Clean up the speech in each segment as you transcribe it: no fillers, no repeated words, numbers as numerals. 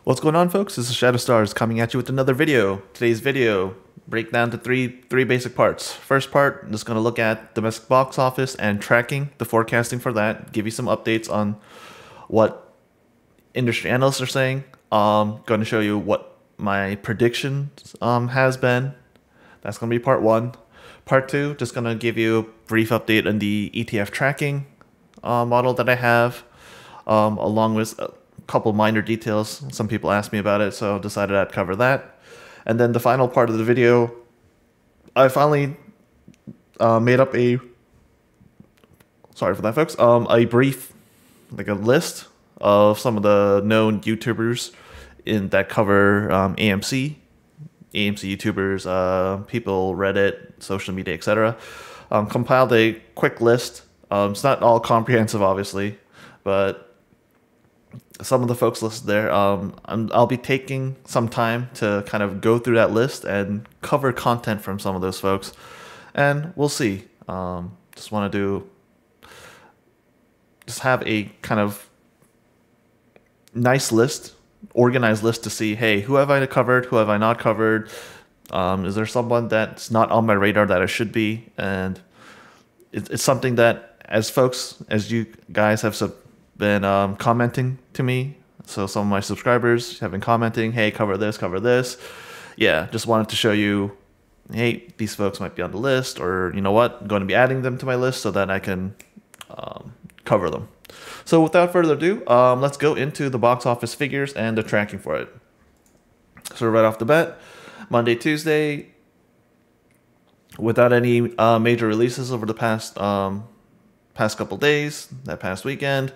What's going on, folks? This is Shadow Stars coming at you with another video. Today's video break down to three basic parts. First part, I'm just going to look at domestic box office and tracking the forecasting for that. Give you some updates on what industry analysts are saying. Going to show you what my predictions has been. That's going to be part one. Part two, just going to give you a brief update on the ETF tracking model that I have, along with couple minor details. Some people asked me about it, so decided I'd cover that. And then the final part of the video, I finally made up a, sorry for that, folks, a brief, like a list of some of the known YouTubers that cover AMC YouTubers, people, Reddit, social media, etc. Compiled a quick list. It's not all comprehensive, obviously, but some of the folks listed there, I'll be taking some time to kind of go through that list and cover content from some of those folks, and we'll see. Just want to have a kind of nice list, organized list to see, hey, who have I covered, who have I not covered, is there someone that's not on my radar that I should be, and it's something that as you guys have been commenting to me. So some of my subscribers have been commenting, hey, cover this. Yeah, just wanted to show you, hey, these folks might be on the list, or you know what, I'm going to be adding them to my list so that I can cover them. So without further ado, let's go into the box office figures and the tracking for it. So right off the bat, Monday, Tuesday, without any major releases over the past couple days, that past weekend,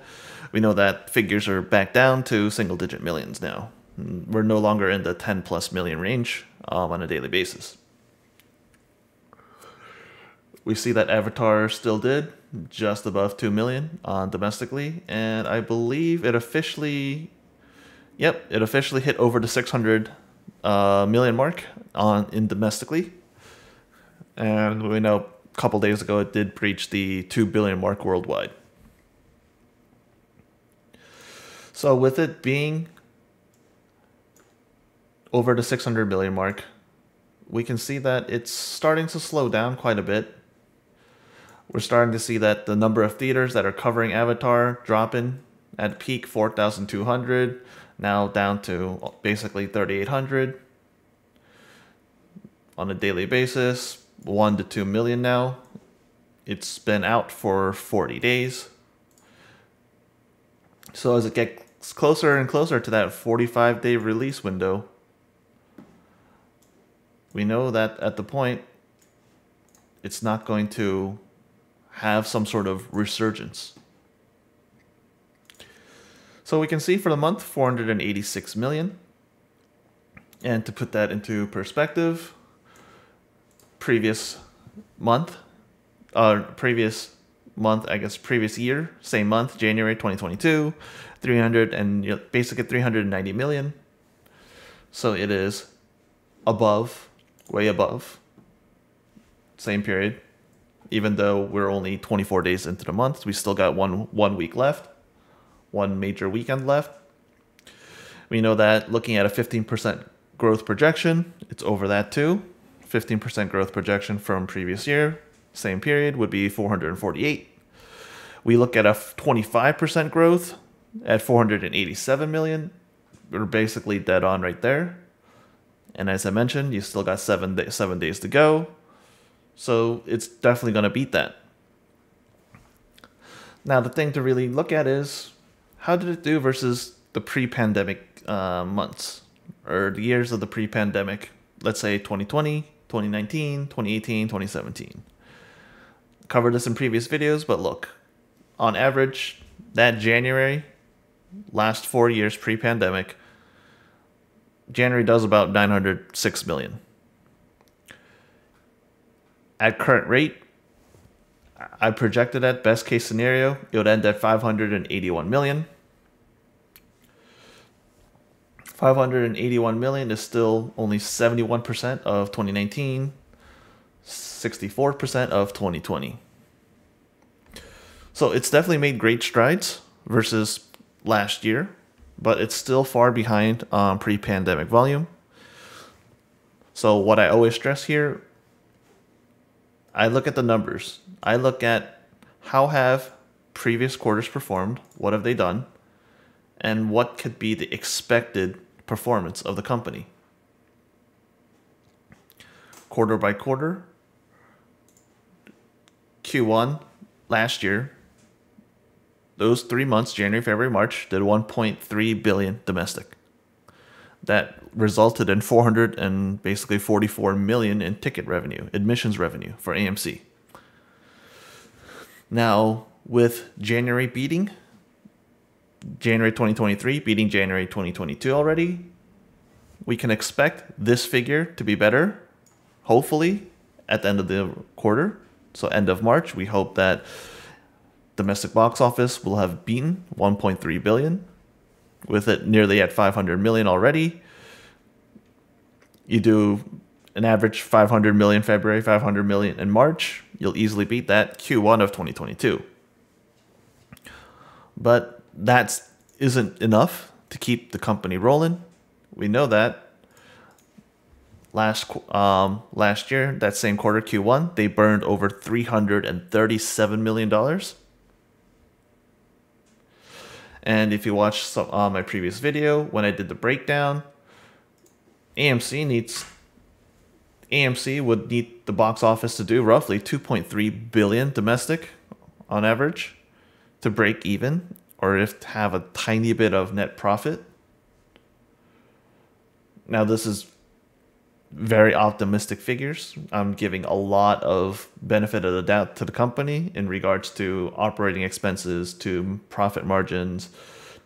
we know that figures are back down to single-digit millions now. We're no longer in the 10+ million range on a daily basis. We see that Avatar still did just above 2 million domestically, and I believe it officially, hit over the 600 million mark in domestically, and we know a couple days ago it did breach the 2 billion mark worldwide. So with it being over the 600 million mark, we can see that it's starting to slow down quite a bit. We're starting to see that the number of theaters that are covering Avatar dropping at peak 4,200, now down to basically 3,800 on a daily basis, 1 to 2 million now. It's been out for 40 days. So as it gets closer and closer to that 45-day release window, we know that at the point it's not going to have some sort of resurgence. So we can see for the month 486 million, and to put that into perspective, previous year, same month, January 2022, 390 million. So it is way above same period. Even though we're only 24 days into the month, we still got one week left, one major weekend left. We know that looking at a 15% growth projection, it's over that too. 15% growth projection from previous year, same period, would be 448. We look at a 25% growth at 487 million. We're basically dead on right there. And as I mentioned, you still got 7 days to go. So it's definitely going to beat that. Now, the thing to really look at is, how did it do versus the pre-pandemic months, or the years of the pre-pandemic, let's say 2020, 2019, 2018, 2017. Covered this in previous videos, but look, on average, that January, last 4 years pre-pandemic, January does about 906 million. At current rate, I projected at best case scenario, it would end at 581 million. 581 million is still only 71% of 2019, 64% of 2020. So it's definitely made great strides versus last year, but it's still far behind pre-pandemic volume. So what I always stress here, I look at the numbers. I look at how have previous quarters performed, what have they done, and what could be the expected performance of the company. Quarter by quarter, Q1 last year, those 3 months, January, February, March, did 1.3 billion domestic. That resulted in 44 million in ticket revenue, admissions revenue for AMC. Now, with January beating January 2023, beating January 2022 already, we can expect this figure to be better, hopefully, at the end of the quarter. So end of March, we hope that domestic box office will have beaten 1.3 billion, with it nearly at 500 million already. You do an average 500 million February, 500 million in March, you'll easily beat that Q1 of 2022. But that isn't enough to keep the company rolling. We know that. Last year, that same quarter, Q1, they burned over $337 million. And if you watch my previous video, when I did the breakdown, AMC would need the box office to do roughly 2.3 billion domestic on average to break even, or if to have a tiny bit of net profit. Now, this is very optimistic figures. I'm giving a lot of benefit of the doubt to the company in regards to operating expenses, to profit margins,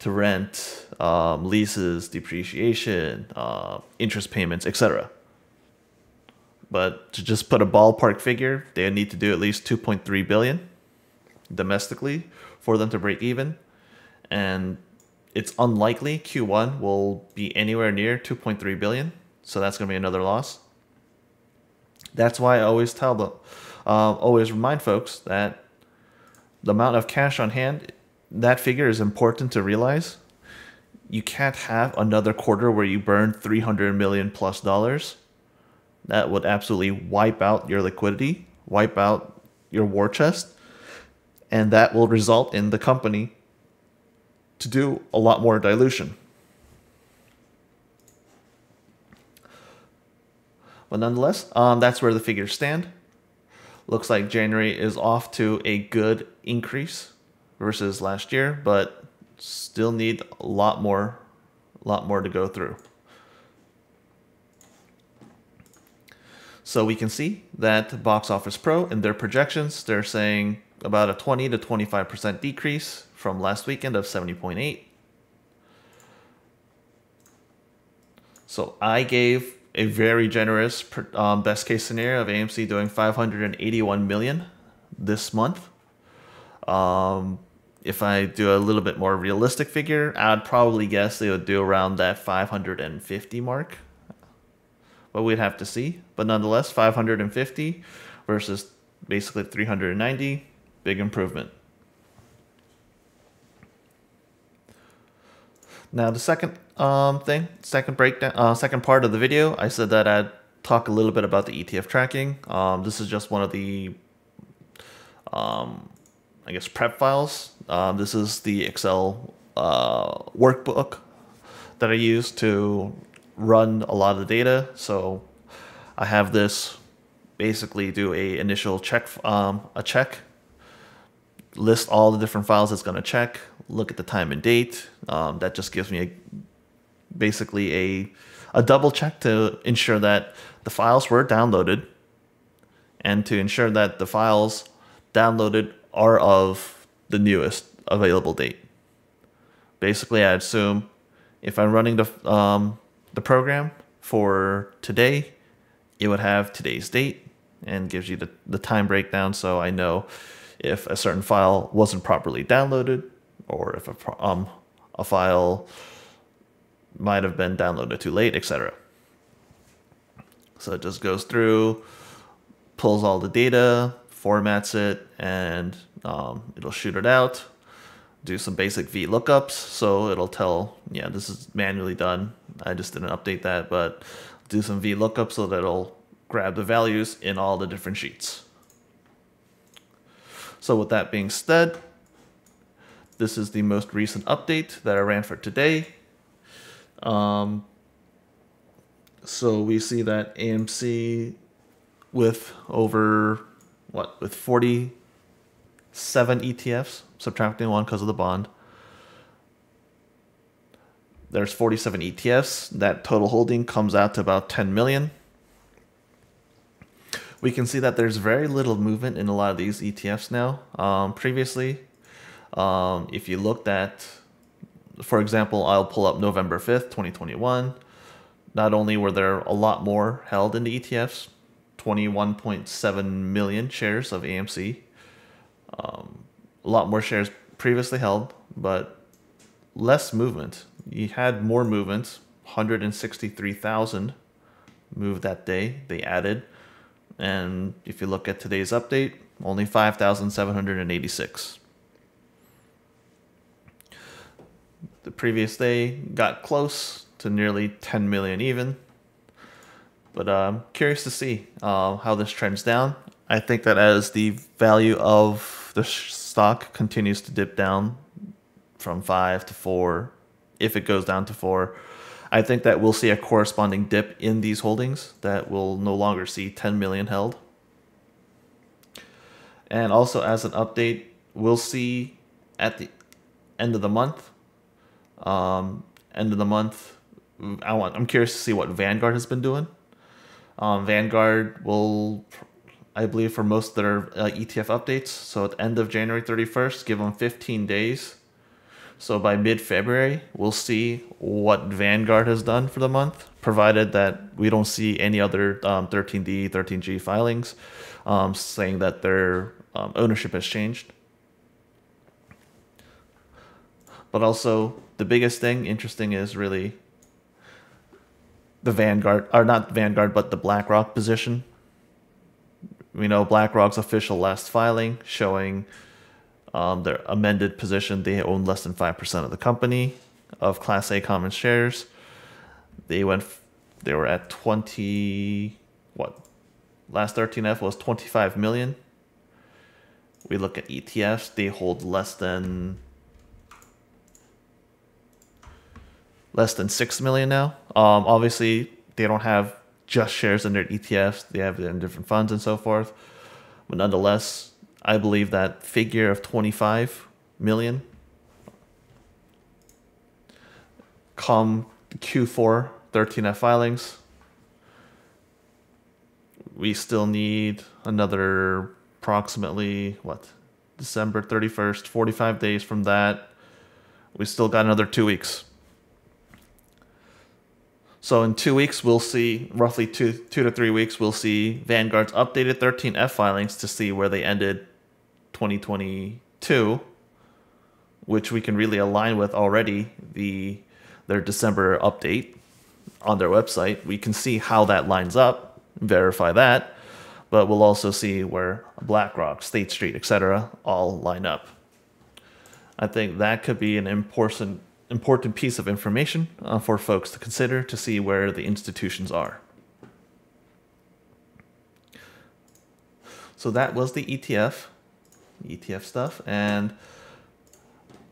to rent, leases, depreciation, interest payments, etc. But to just put a ballpark figure, they need to do at least 2.3 billion domestically for them to break even. And it's unlikely Q1 will be anywhere near 2.3 billion. So that's going to be another loss. That's why I always always remind folks that the amount of cash on hand, that figure is important to realize. You can't have another quarter where you burn $300 million plus. That would absolutely wipe out your liquidity, wipe out your war chest, and that will result in the company to do a lot more dilution. But nonetheless, that's where the figures stand. Looks like January is off to a good increase versus last year, but still need a lot more to go through. So we can see that Box Office Pro, in their projections, they're saying about a 20 to 25% decrease from last weekend of 70.8. So I gave a very generous best case scenario of AMC doing 581 million this month. If I do a little bit more realistic figure, I'd probably guess they would do around that 550 mark. But we'd have to see. But nonetheless, 550 versus basically 390, big improvement. Now the second second part of the video, I said that I'd talk a little bit about the ETF tracking. This is just one of the, I guess, prep files. This is the Excel workbook that I use to run a lot of the data. So I have this basically do a initial check, list all the different files it's going to check, look at the time and date. That just gives me basically a double check to ensure that the files were downloaded and to ensure that the files downloaded are of the newest available date. Basically, I assume if I'm running the program for today, it would have today's date and gives you the time breakdown, so I know if a certain file wasn't properly downloaded or if a file might have been downloaded too late, etc. So it just goes through, pulls all the data, formats it, and it'll shoot it out. do some basic VLOOKUPs. So it'll tell, yeah, this is manually done. I just didn't update that, but do some VLOOKUPs so that it'll grab the values in all the different sheets. So with that being said, this is the most recent update that I ran for today. So we see that AMC with over, with 47 ETFs, subtracting one because of the bond. There's 47 ETFs. That total holding comes out to about 10 million. We can see that there's very little movement in a lot of these ETFs now. Previously, if you looked at, for example, I'll pull up November 5th, 2021. Not only were there a lot more held in the ETFs, 21.7 million shares of AMC, a lot more shares previously held, but less movement. You had more movement, 163,000 moved that day, they added. And if you look at today's update, only 5,786. The previous day got close to nearly 10 million even. But I'm curious to see how this trends down. I think that as the value of the stock continues to dip down from 5 to 4, if it goes down to 4, I think that we'll see a corresponding dip in these holdings that will no longer see 10 million held. And also as an update, we'll see at the end of the month, I'm curious to see what Vanguard has been doing. Vanguard will, I believe, for most of their ETF updates, so at the end of January 31st, give them 15 days. So by mid-February, we'll see what Vanguard has done for the month, provided that we don't see any other 13D, 13G filings saying that their ownership has changed. But also, the biggest thing interesting is really the Vanguard, or not Vanguard, but the BlackRock position. We know BlackRock's official last filing showing their amended position. They own less than 5% of the company of Class A common shares. They were at 20, last 13F was 25 million. We look at ETFs, they hold less than 6 million now. Obviously, they don't have just shares in their ETFs. They have it in different funds and so forth. But nonetheless, I believe that figure of 25 million come Q4 13F filings. We still need another approximately, December 31st, 45 days from that. We still got another 2 weeks. So in 2 weeks, we'll see, roughly two to 3 weeks, we'll see Vanguard's updated 13F filings to see where they ended 2022, which we can really align with already their December update on their website. We can see how that lines up, verify that, but we'll also see where BlackRock, State Street, etc. all line up. I think that could be an important piece of information for folks to consider to see where the institutions are. So that was the ETF stuff. And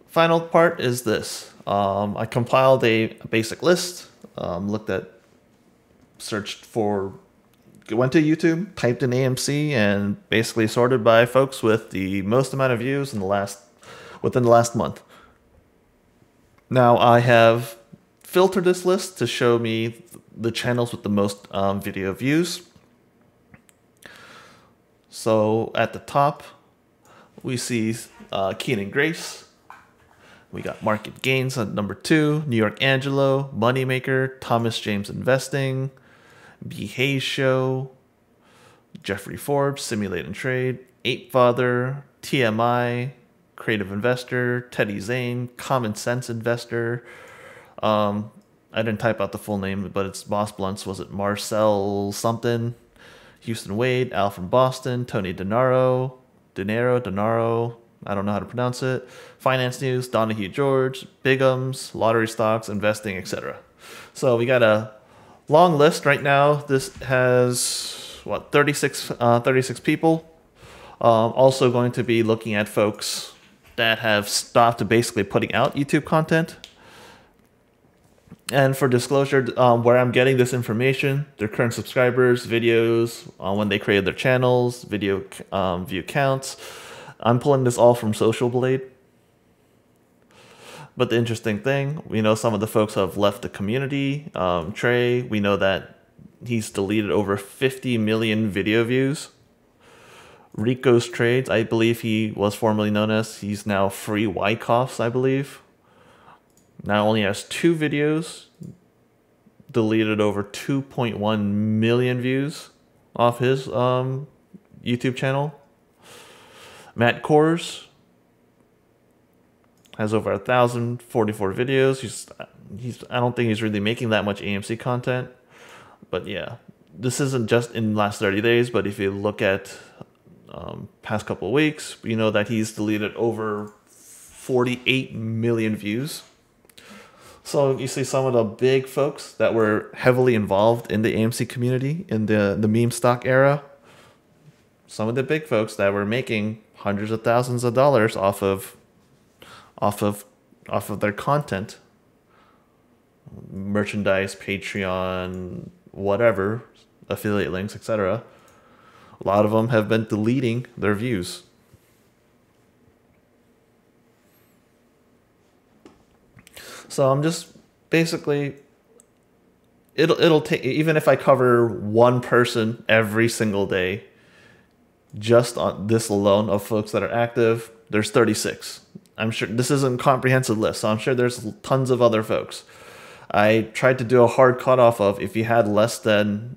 final part is this. I compiled a basic list, went to YouTube, typed in AMC, and basically sorted by folks with the most amount of views within the last month. Now I have filtered this list to show me the channels with the most video views. So at the top, we see Keenan Grace. We got Market Gains at number 2, New York Angelo, Moneymaker, Thomas James Investing, B. Hayes Show, Jeffrey Forbes, Simulate and Trade, Ape Father, TMI, Creative Investor, Teddy Zane, Common Sense Investor. I didn't type out the full name, but it's Boss Blunts. Was it Marcel something? Houston Wade, Al from Boston, Tony Denaro, I don't know how to pronounce it. Finance news, Donahue George, Bigums, lottery stocks, investing, etc. So we got a long list right now. This has, what, 36 people. Also going to be looking at folks that have stopped basically putting out YouTube content. And for disclosure, where I'm getting this information, their current subscribers, videos, when they created their channels, video view counts. I'm pulling this all from Social Blade. But the interesting thing, we know some of the folks have left the community. Trey, we know that he's deleted over 50 million video views. Rico's Trades, I believe he was formerly known as, he's now Free Wyckoffs, I believe. Now only has 2 videos, deleted over 2.1 million views off his YouTube channel. Matt Kors has over 1,044 videos. I don't think he's really making that much AMC content. But yeah, this isn't just in the last 30 days, but if you look at past couple of weeks, you know that he's deleted over 48 million views. So you see some of the big folks that were heavily involved in the AMC community in the meme stock era. Some of the big folks that were making hundreds of thousands of dollars off of their content, merchandise, Patreon, whatever, affiliate links, etc. A lot of them have been deleting their views. So I'm just basically, it'll take, even if I cover one person every single day, just on this alone of folks that are active, there's 36. I'm sure this isn't a comprehensive list, so I'm sure there's tons of other folks. I tried to do a hard cutoff of if you had less than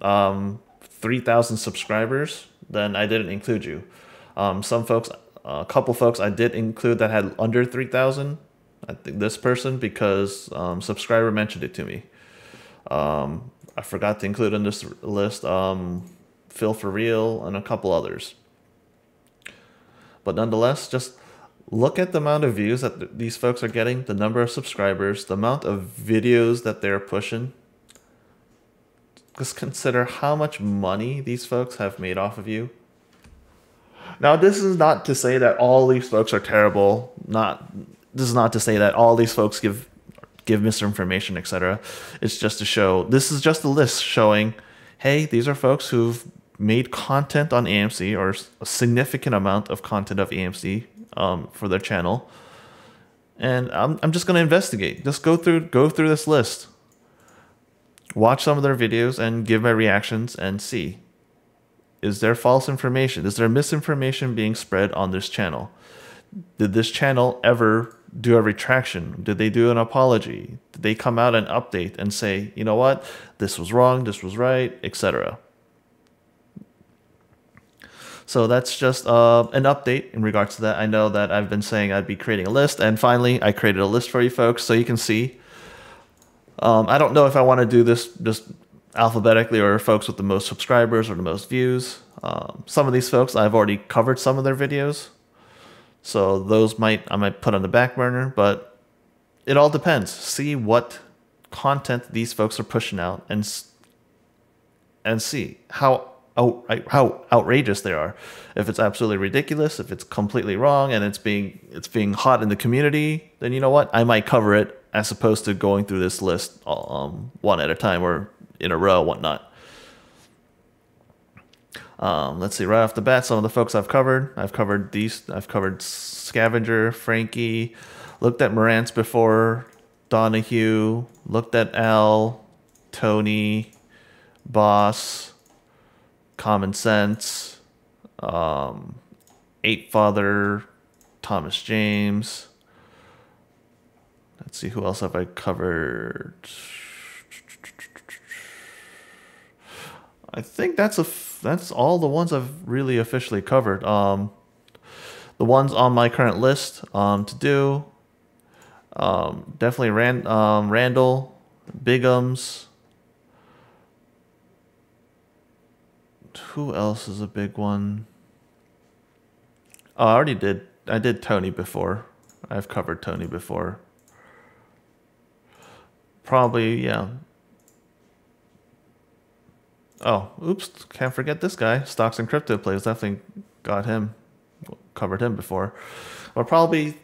3,000 subscribers, then I didn't include you. Some folks, a couple folks I did include that had under 3,000. I think this person, because subscriber mentioned it to me. I forgot to include in this list Phil for Real and a couple others. But nonetheless, just look at the amount of views that these folks are getting, the number of subscribers, the amount of videos that they're pushing. Just consider how much money these folks have made off of you. Now, this is not to say that all these folks are terrible. This is not to say that all these folks give misinformation, etc. It's just to show, this is just a list showing, hey, these are folks who've made content on AMC, or a significant amount of content of AMC for their channel. And I'm just going to investigate. Just go through this list. Watch some of their videos and give my reactions and see. Is there false information? Is there misinformation being spread on this channel? Did this channel ever do a retraction? Did they do an apology? Did they come out and update and say, you know what, this was wrong, this was right, etc.? So that's just an update in regards to that. I know that I've been saying I'd be creating a list, and finally I created a list for you folks so you can see. I don't know if I want to do this just alphabetically or folks with the most subscribers or the most views. Some of these folks I've already covered some of their videos, so those I might put on the back burner, but it all depends. See what content these folks are pushing out and see how outrageous they are. If it's absolutely ridiculous, if it's completely wrong and it's being hot in the community, then you know what? I might cover it as opposed to going through this list one at a time or in a row, whatnot. Let's see, right off the bat, some of the folks I've covered. I've covered Scavenger, Frankie, looked at Marantz before, Donahue, looked at Al, Tony, Boss, Common Sense, Eight Father, Thomas James. Let's see, who else have I covered? I think that's all the ones I've really officially covered. The ones on my current list to do, definitely Randall, Bigums. Who else is a big one? Oh, I already did I did Tony before. I've covered Tony before. Probably, yeah. Oh, oops, can't forget this guy. Stocks and Crypto Plays, definitely got him, covered him before. But probably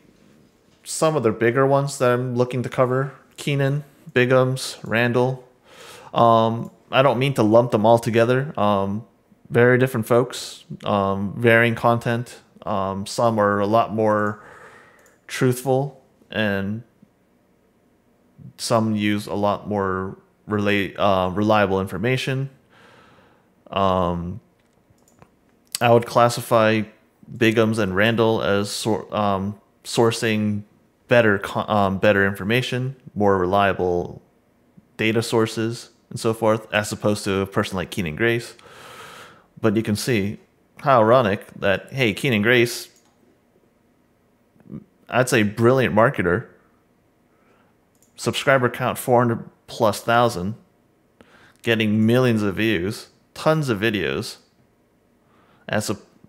some of the bigger ones that I'm looking to cover. Keenan, Bigums, Randall. I don't mean to lump them all together. Very different folks, varying content. Some are a lot more truthful, and some use a lot more reliable information. I would classify Bigums and Randall as sourcing better information, more reliable data sources, and so forth, as opposed to a person like Keenan Grace. But you can see how ironic that, hey, Keenan Grace, I'd say brilliant marketer, subscriber count 400 plus thousand, getting millions of views, tons of videos,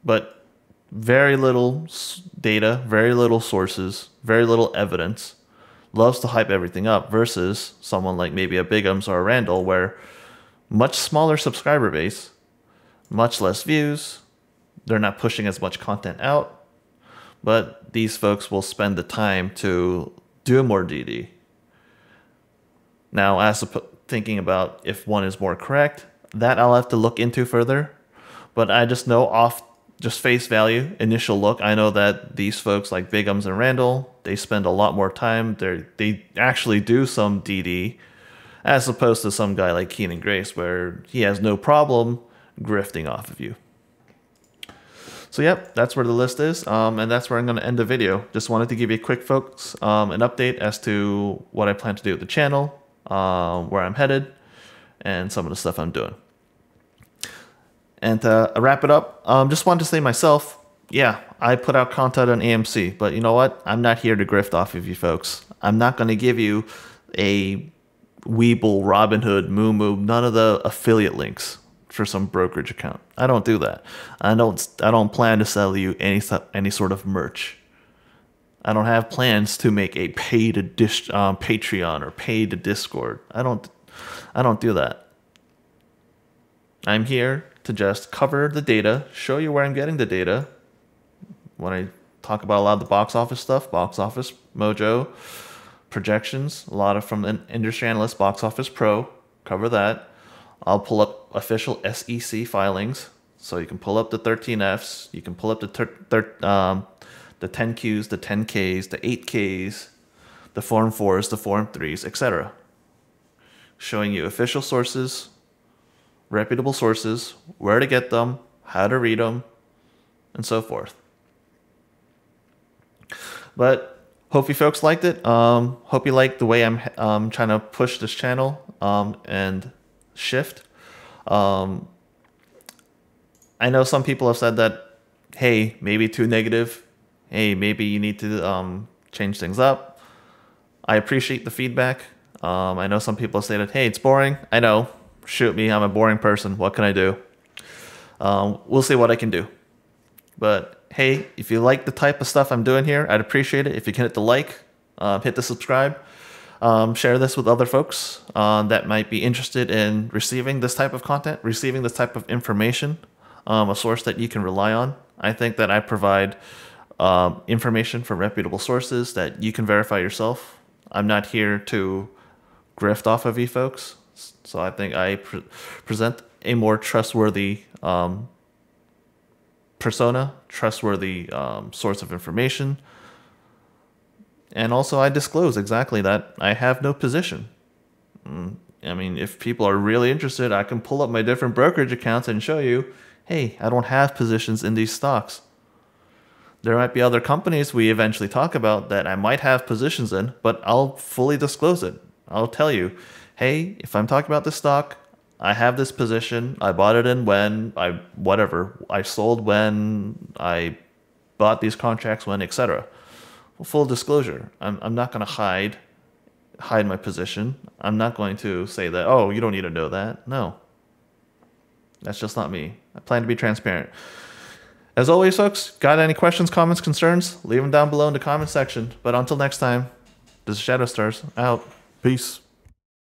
but very little data, very little sources, very little evidence, loves to hype everything up, versus someone like maybe a Bigums or a Randall, where much smaller subscriber base, much less views, they're not pushing as much content out, but these folks will spend the time to do more DD. Now, as thinking about if one is more correct, that I'll have to look into further, but I just know off just face value, initial look, I know that these folks like Bigums and Randall, they spend a lot more time. They actually do some DD, as opposed to some guy like Keenan Grace, where he has no problem grifting off of you. So yep, that's where the list is, and that's where I'm going to end the video. Just wanted to give you a quick folks, an update as to what I plan to do with the channel, where I'm headed, and some of the stuff I'm doing. And to wrap it up, just wanted to say myself, yeah, I put out content on AMC, but you know what? I'm not here to grift off of you folks. I'm not going to give you a Webull, Robinhood, Moo, none of the affiliate links for some brokerage account. I don't do that. I don't plan to sell you any sort of merch. I don't have plans to make a pay to Patreon or pay to Discord. I don't do that. I'm here to just cover the data, show you where I'm getting the data. When I talk about a lot of the box office stuff, Box Office Mojo, projections, a lot of from an industry analyst, Box Office Pro, cover that. I'll pull up official SEC filings, so you can pull up the 13Fs, you can pull up the 10Qs, the 10Ks, the 8Ks, the Form 4s, the Form 3s, etc. Showing you official sources, reputable sources, where to get them, how to read them, and so forth. But hope you folks liked it. Hope you liked the way I'm trying to push this channel and shift. I know some people have said that, hey, maybe too negative. Hey, maybe you need to change things up. I appreciate the feedback. I know some people say that, hey, it's boring. I know. Shoot me, I'm a boring person. What can I do? We'll see what I can do. But hey, if you like the type of stuff I'm doing here, I'd appreciate it if you can hit the like, hit the subscribe, share this with other folks that might be interested in receiving this type of content, receiving this type of information, a source that you can rely on. I think that I provide information from reputable sources that you can verify yourself. I'm not here to grift off of you folks. So I think I present a more trustworthy persona, trustworthy source of information. And also I disclose exactly that I have no position. I mean, if people are really interested, I can pull up my different brokerage accounts and show you, hey, I don't have positions in these stocks. There might be other companies we eventually talk about that I might have positions in, but I'll fully disclose it. I'll tell you, hey, if I'm talking about this stock, I have this position. I bought it in when, I sold when, I bought these contracts when, etc. Well, full disclosure. I'm not going to hide my position. I'm not going to say that, oh, you don't need to know that. No. That's just not me. I plan to be transparent. As always, folks, got any questions, comments, concerns? Leave them down below in the comment section. But until next time, this is Shadow Stars out. Peace.